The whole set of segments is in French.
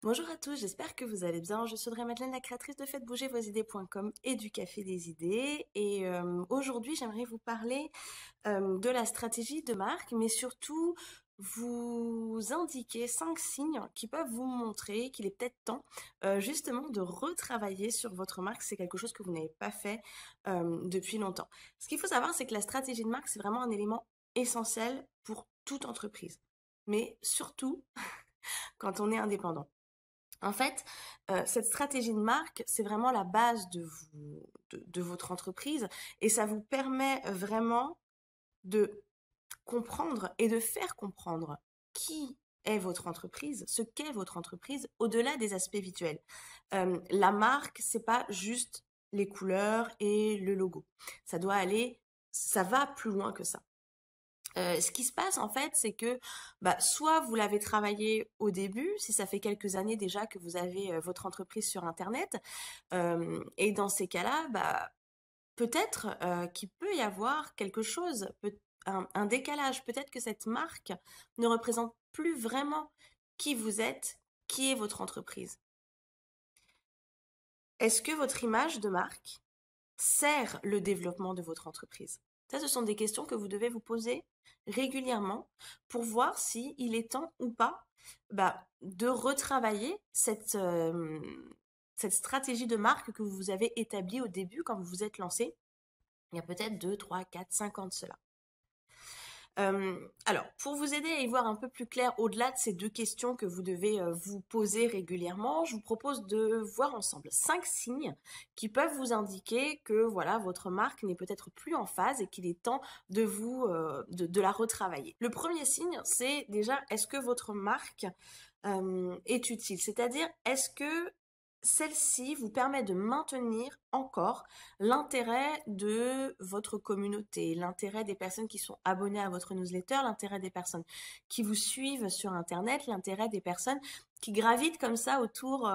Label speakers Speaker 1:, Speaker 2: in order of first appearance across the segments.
Speaker 1: Bonjour à tous, j'espère que vous allez bien. Je suis Audrey-Madeleine, la créatrice de faites-bouger-vos-idées.com et du Café des idées. Et aujourd'hui, j'aimerais vous parler de la stratégie de marque, mais surtout vous indiquer 5 signes qui peuvent vous montrer qu'il est peut-être temps justement de retravailler sur votre marque. C'est quelque chose que vous n'avez pas fait depuis longtemps. Ce qu'il faut savoir, c'est que la stratégie de marque, c'est vraiment un élément essentiel pour toute entreprise, mais surtout quand on est indépendant. En fait, cette stratégie de marque, c'est vraiment la base de votre entreprise et ça vous permet vraiment de comprendre et de faire comprendre qui est votre entreprise, ce qu'est votre entreprise, au-delà des aspects visuels. La marque, c'est pas juste les couleurs et le logo. Ça va plus loin que ça. Ce qui se passe en fait, c'est que soit vous l'avez travaillé au début, si ça fait quelques années déjà que vous avez votre entreprise sur Internet, et dans ces cas-là, peut-être qu'il peut y avoir quelque chose, un décalage. Peut-être que cette marque ne représente plus vraiment qui vous êtes, qui est votre entreprise. Est-ce que votre image de marque sert le développement de votre entreprise? Ça, ce sont des questions que vous devez vous poser régulièrement pour voir si il est temps ou pas de retravailler cette stratégie de marque que vous avez établie au début quand vous vous êtes lancé. Il y a peut-être 2, 3, 4, 5 ans de cela. Alors, pour vous aider à y voir un peu plus clair au-delà de ces deux questions que vous devez vous poser régulièrement, je vous propose de voir ensemble 5 signes qui peuvent vous indiquer que voilà, votre marque n'est peut-être plus en phase et qu'il est temps de la retravailler. Le premier signe, c'est déjà, est-ce que votre marque est utile? C'est-à-dire, est-ce que celle-ci vous permet de maintenir encore l'intérêt de votre communauté, l'intérêt des personnes qui sont abonnées à votre newsletter, l'intérêt des personnes qui vous suivent sur Internet, l'intérêt des personnes qui gravitent comme ça autour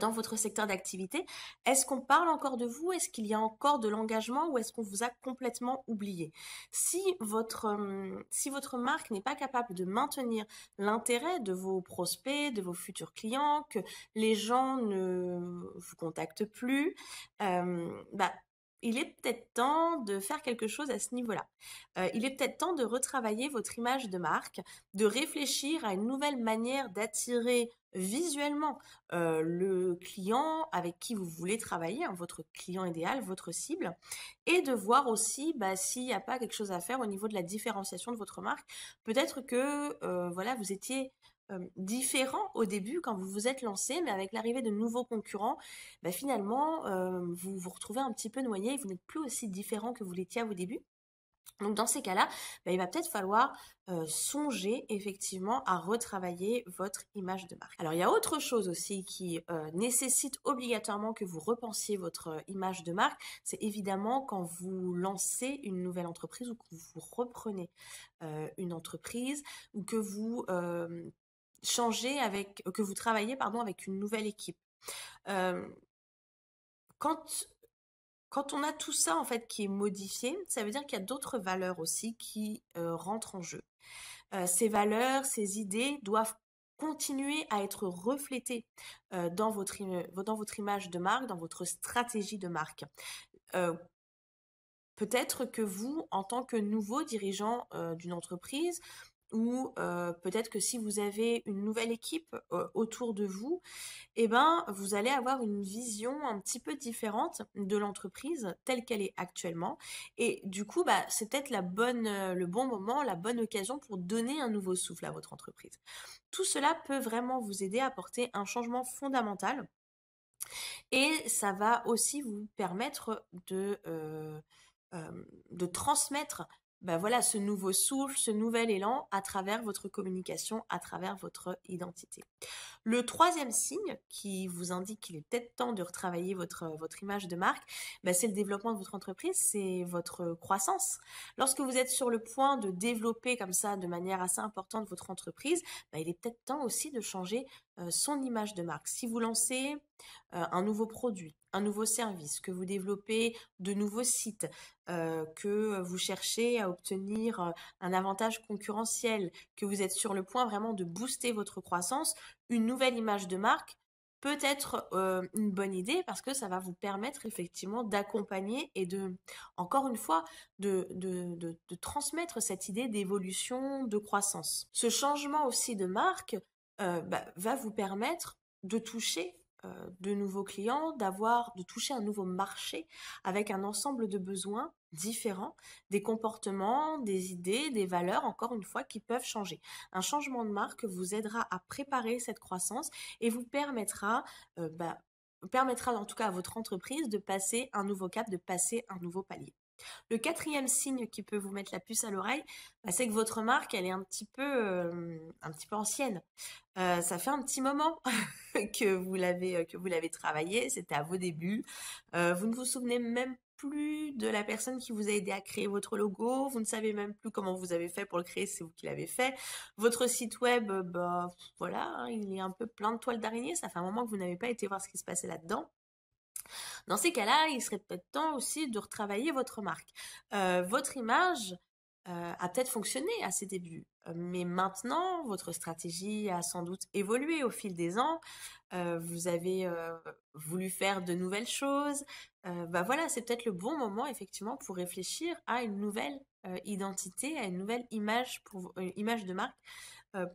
Speaker 1: dans votre secteur d'activité. Est-ce qu'on parle encore de vous? Est-ce qu'il y a encore de l'engagement ou est-ce qu'on vous a complètement oublié? Si votre marque n'est pas capable de maintenir l'intérêt de vos prospects, de vos futurs clients, que les gens ne vous contactent plus, il est peut-être temps de faire quelque chose à ce niveau-là. Il est peut-être temps de retravailler votre image de marque, de réfléchir à une nouvelle manière d'attirer visuellement le client avec qui vous voulez travailler, hein, votre client idéal, votre cible, et de voir aussi s'il n'y a pas quelque chose à faire au niveau de la différenciation de votre marque. Peut-être que voilà, vous étiez différent au début quand vous vous êtes lancé, mais avec l'arrivée de nouveaux concurrents, finalement, vous vous retrouvez un petit peu noyé et vous n'êtes plus aussi différent que vous l'étiez au début. Donc dans ces cas-là, il va peut-être falloir songer effectivement à retravailler votre image de marque. Alors il y a autre chose aussi qui nécessite obligatoirement que vous repensiez votre image de marque, c'est évidemment quand vous lancez une nouvelle entreprise ou que vous reprenez une entreprise ou que vous que vous travaillez avec une nouvelle équipe. Euh, quand quand on a tout ça en fait qui est modifié, ça veut dire qu'il y a d'autres valeurs aussi qui rentrent en jeu. Ces valeurs, ces idées doivent continuer à être reflétées dans votre image de marque, dans votre stratégie de marque. Euh, Peut-être que vous, en tant que nouveau dirigeant d'une entreprise, ou peut-être que si vous avez une nouvelle équipe autour de vous, vous allez avoir une vision un petit peu différente de l'entreprise telle qu'elle est actuellement. Et du coup, c'est peut-être le bon moment, la bonne occasion pour donner un nouveau souffle à votre entreprise. Tout cela peut vraiment vous aider à apporter un changement fondamental et ça va aussi vous permettre de transmettre voilà, ce nouveau souffle, ce nouvel élan à travers votre communication, à travers votre identité. Le troisième signe qui vous indique qu'il est peut-être temps de retravailler votre image de marque, c'est le développement de votre entreprise, c'est votre croissance. Lorsque vous êtes sur le point de développer comme ça de manière assez importante votre entreprise, il est peut-être temps aussi de changer son image de marque. Si vous lancez un nouveau produit, un nouveau service, que vous développez de nouveaux sites, que vous cherchez à obtenir un avantage concurrentiel, que vous êtes sur le point vraiment de booster votre croissance, une nouvelle image de marque peut être une bonne idée parce que ça va vous permettre effectivement d'accompagner et encore une fois, de transmettre cette idée d'évolution, de croissance. Ce changement aussi de marque va vous permettre de toucher de nouveaux clients, de toucher un nouveau marché avec un ensemble de besoins différents, des comportements, des idées, des valeurs, encore une fois, qui peuvent changer. Un changement de marque vous aidera à préparer cette croissance et vous euh, bah, permettra en tout cas à votre entreprise de passer un nouveau cap, de passer un nouveau palier. Le quatrième signe qui peut vous mettre la puce à l'oreille, c'est que votre marque, elle est un petit peu ancienne. Ça fait un petit moment que vous l'avez travaillé, c'était à vos débuts. Vous ne vous souvenez même plus de la personne qui vous a aidé à créer votre logo, vous ne savez même plus comment vous avez fait pour le créer, c'est vous qui l'avez fait. Votre site web, voilà, hein, il est un peu plein de toiles d'araignée, ça fait un moment que vous n'avez pas été voir ce qui se passait là-dedans. Dans ces cas-là, il serait peut-être temps aussi de retravailler votre marque. Votre image a peut-être fonctionné à ses débuts, mais maintenant, votre stratégie a sans doute évolué au fil des ans. Vous avez voulu faire de nouvelles choses. Voilà, c'est peut-être le bon moment effectivement pour réfléchir à une nouvelle identité, à une nouvelle image de marque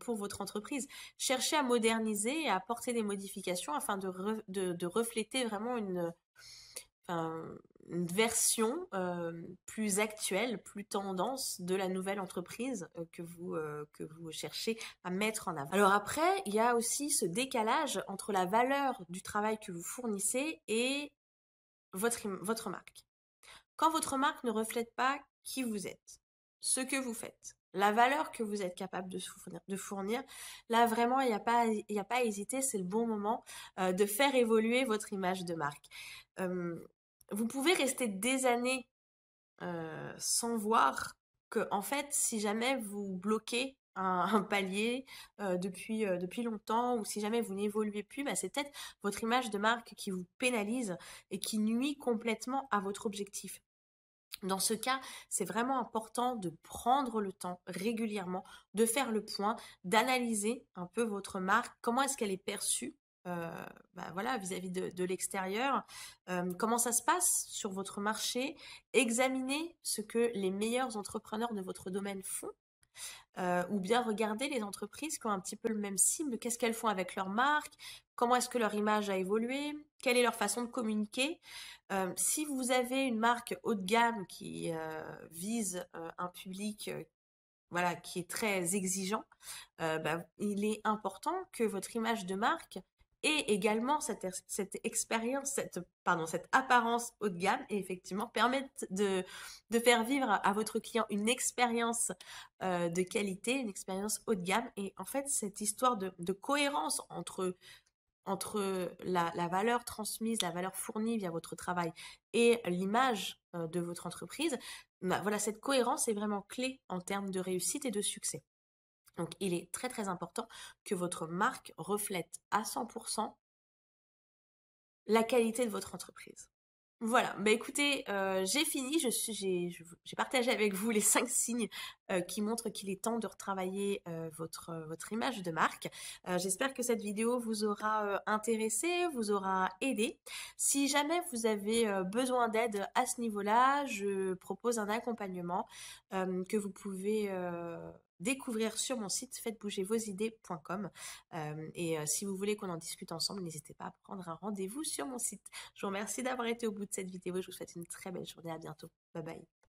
Speaker 1: pour votre entreprise. Cherchez à moderniser et à apporter des modifications afin de refléter vraiment enfin, une version plus actuelle, plus tendance de la nouvelle entreprise que vous cherchez à mettre en avant. Alors après, il y a aussi ce décalage entre la valeur du travail que vous fournissez et votre marque. Quand votre marque ne reflète pas qui vous êtes, ce que vous faites, la valeur que vous êtes capable de fournir, là vraiment, il n'y a pas à hésiter, c'est le bon moment de faire évoluer votre image de marque. Vous pouvez rester des années sans voir que, en fait, si jamais vous bloquez un palier depuis longtemps ou si jamais vous n'évoluez plus, c'est peut-être votre image de marque qui vous pénalise et qui nuit complètement à votre objectif. Dans ce cas, c'est vraiment important de prendre le temps régulièrement, de faire le point, d'analyser un peu votre marque, comment est-ce qu'elle est perçue voilà, vis-à-vis de l'extérieur, comment ça se passe sur votre marché, examiner ce que les meilleurs entrepreneurs de votre domaine font ou bien regarder les entreprises qui ont un petit peu le même cible, qu'est-ce qu'elles font avec leur marque, comment est-ce que leur image a évolué, quelle est leur façon de communiquer. Si vous avez une marque haut de gamme qui vise un public voilà, qui est très exigeant, il est important que votre image de marque et également cette expérience, cette apparence haut de gamme et effectivement permettre de faire vivre à votre client une expérience de qualité, une expérience haut de gamme. Et en fait, cette histoire de cohérence entre la valeur transmise, la valeur fournie via votre travail et l'image de votre entreprise, voilà, cette cohérence est vraiment clé en termes de réussite et de succès. Donc, il est très très important que votre marque reflète à 100% la qualité de votre entreprise. Voilà, écoutez, j'ai fini, j'ai partagé avec vous les 5 signes qui montrent qu'il est temps de retravailler votre image de marque. J'espère que cette vidéo vous aura intéressé, vous aura aidé. Si jamais vous avez besoin d'aide à ce niveau-là, je propose un accompagnement que vous pouvez découvrir sur mon site faitesbougervosidées.com si vous voulez qu'on en discute ensemble, n'hésitez pas à prendre un rendez-vous sur mon site. Je vous remercie d'avoir été au bout de cette vidéo. Je vous souhaite une très belle journée. À bientôt. Bye bye.